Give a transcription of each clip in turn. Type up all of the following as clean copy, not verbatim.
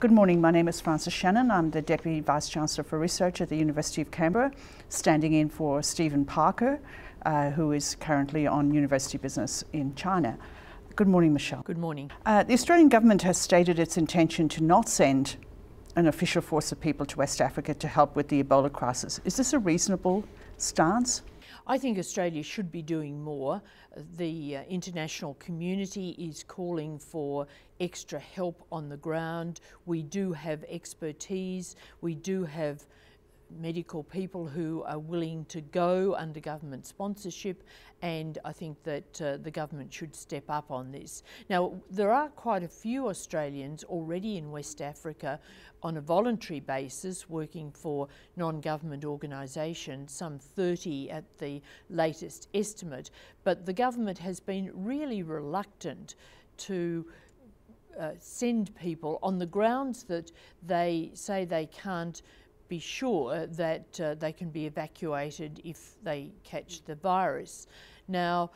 Good morning, my name is Shannon. I'm the Deputy Vice-Chancellor for Research at the University of Canberra, standing in for Stephen Parker, who is currently on university business in China. Good morning, Michelle. Good morning. The Australian government has stated its intention to not send an official force of people to West Africa to help with the Ebola crisis. Is this a reasonable stance? I think Australia should be doing more. The international community is calling for extra help on the ground. We do have expertise. We do have medical people who are willing to go under government sponsorship, and I think that the government should step up on this. Now, there are quite a few Australians already in West Africa on a voluntary basis working for non-government organisations, some 30 at the latest estimate, but the government has been really reluctant to send people on the grounds that they say they can't be sure that they can be evacuated if they catch the virus. Now,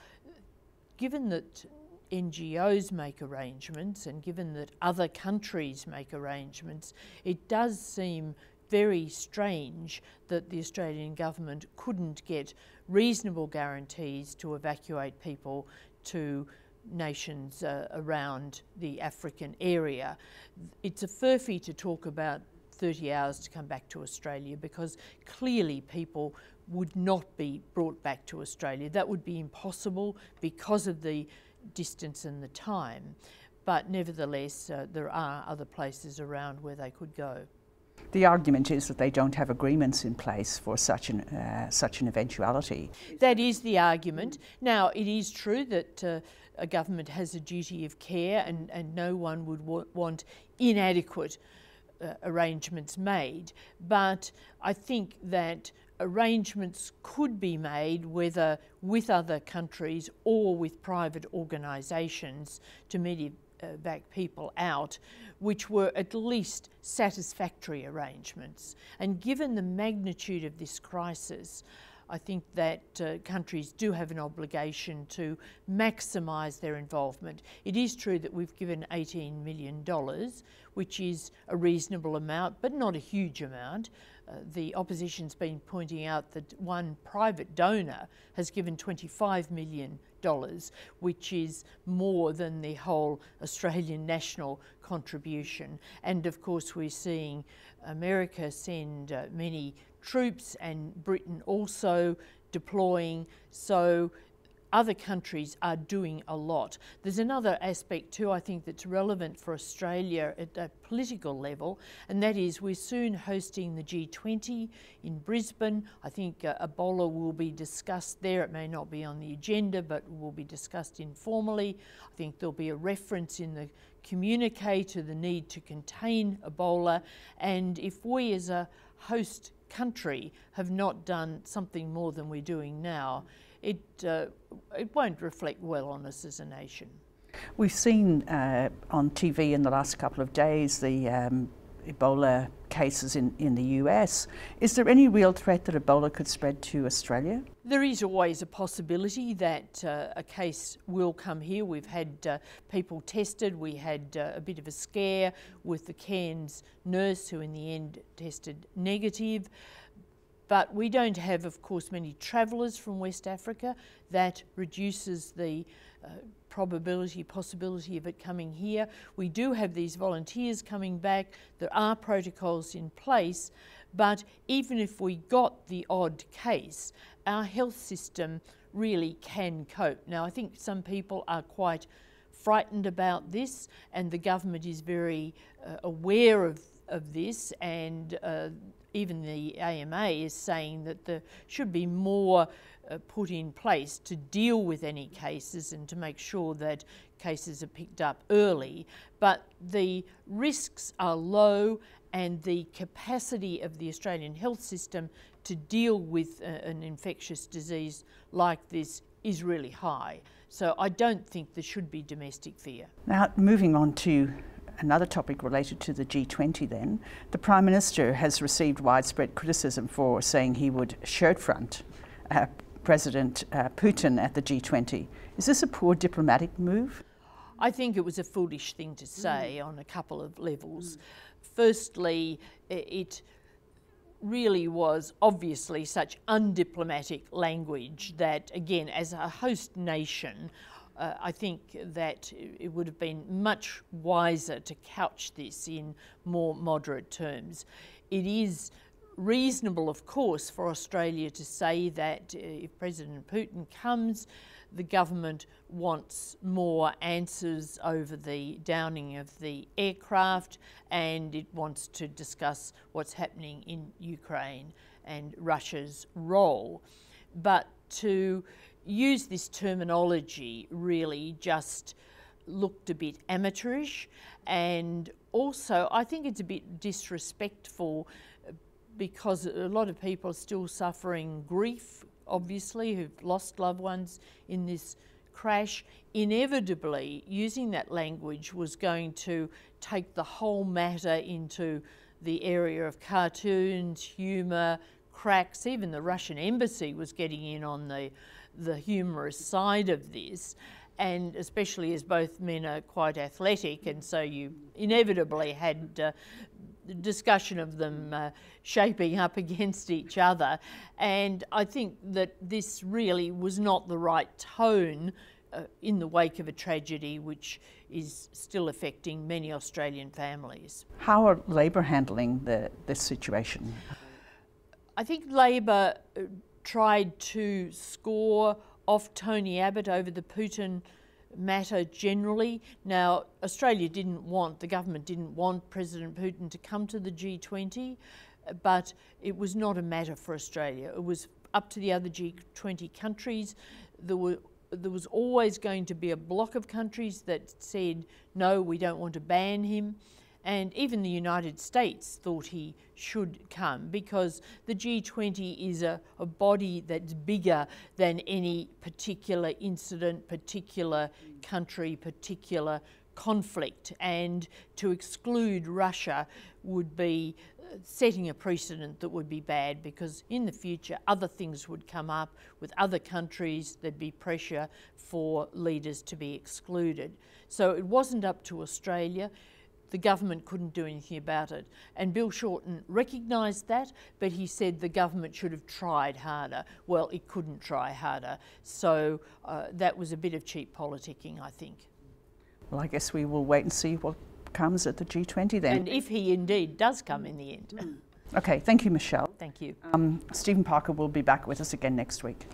given that NGOs make arrangements and given that other countries make arrangements, it does seem very strange that the Australian government couldn't get reasonable guarantees to evacuate people to nations around the African area. It's a furphy to talk about 30 hours to come back to Australia, because clearly people would not be brought back to Australia. That would be impossible because of the distance and the time, but nevertheless there are other places around where they could go. The argument is that they don't have agreements in place for such an eventuality. That is the argument. Now, it is true that a government has a duty of care, and no one would want inadequate arrangements made, but I think that arrangements could be made, whether with other countries or with private organisations, to medevac people out, which were at least satisfactory arrangements. And given the magnitude of this crisis, I think that countries do have an obligation to maximise their involvement. It is true that we've given $18 million, which is a reasonable amount, but not a huge amount. The opposition's been pointing out that one private donor has given $25 million, which is more than the whole Australian national contribution. And of course we're seeing America send many troops, and Britain also deploying, so other countries are doing a lot. There's another aspect too, I think, that's relevant for Australia at a political level, and that is we're soon hosting the G20 in Brisbane. I think Ebola will be discussed there. It may not be on the agenda, but will be discussed informally. I think there'll be a reference in the communique to the need to contain Ebola, and if we as a host country have not done something more than we're doing now, it won't reflect well on us as a nation. We've seen on TV in the last couple of days the Ebola cases in the US. Is there any real threat that Ebola could spread to Australia? There is always a possibility that a case will come here. We've had people tested. We had a bit of a scare with the Cairns nurse who in the end tested negative. But we don't have, of course, many travellers from West Africa. That reduces the possibility of it coming here. We do have these volunteers coming back. There are protocols in place, but even if we got the odd case, our health system really can cope. Now, I think some people are quite frightened about this, and the government is very aware of this, and even the AMA is saying that there should be more put in place to deal with any cases and to make sure that cases are picked up early. But the risks are low, and the capacity of the Australian health system to deal with an infectious disease like this is really high. So I don't think there should be domestic fear. Now, moving on to another topic related to the G20 then, the Prime Minister has received widespread criticism for saying he would shirt front President Putin at the G20. Is this a poor diplomatic move? I think it was a foolish thing to say on a couple of levels. Firstly, it really was obviously such undiplomatic language that, again, as a host nation, I think that it would have been much wiser to couch this in more moderate terms. It is reasonable, of course, for Australia to say that if President Putin comes, the government wants more answers over the downing of the aircraft, and it wants to discuss what's happening in Ukraine and Russia's role. But to use this terminology really just looked a bit amateurish, and also I think it's a bit disrespectful because a lot of people are still suffering grief, obviously, who've lost loved ones in this crash. Inevitably, using that language was going to take the whole matter into the area of cartoons, humour, cracks. Even the Russian embassy was getting in on the humorous side of this, and especially as both men are quite athletic, and so you inevitably had the discussion of them shaping up against each other. And I think that this really was not the right tone in the wake of a tragedy which is still affecting many Australian families. How are Labor handling this situation? I think Labor tried to score off Tony Abbott over the Putin matter generally. Now, the government didn't want President Putin to come to the G20, but it was not a matter for Australia. It was up to the other G20 countries. There was always going to be a block of countries that said, no, we don't want to ban him. And even the United States thought he should come, because the G20 is a body that's bigger than any particular incident, particular country, particular conflict. And to exclude Russia would be setting a precedent that would be bad, because in the future other things would come up with other countries. There'd be pressure for leaders to be excluded. So it wasn't up to Australia. The government couldn't do anything about it. And Bill Shorten recognised that, but he said the government should have tried harder. Well, it couldn't try harder. So that was a bit of cheap politicking, I think. Well, I guess we will wait and see what comes at the G20 then. And if he indeed does come in the end. Okay, thank you, Michelle. Thank you. Stephen Parker will be back with us again next week.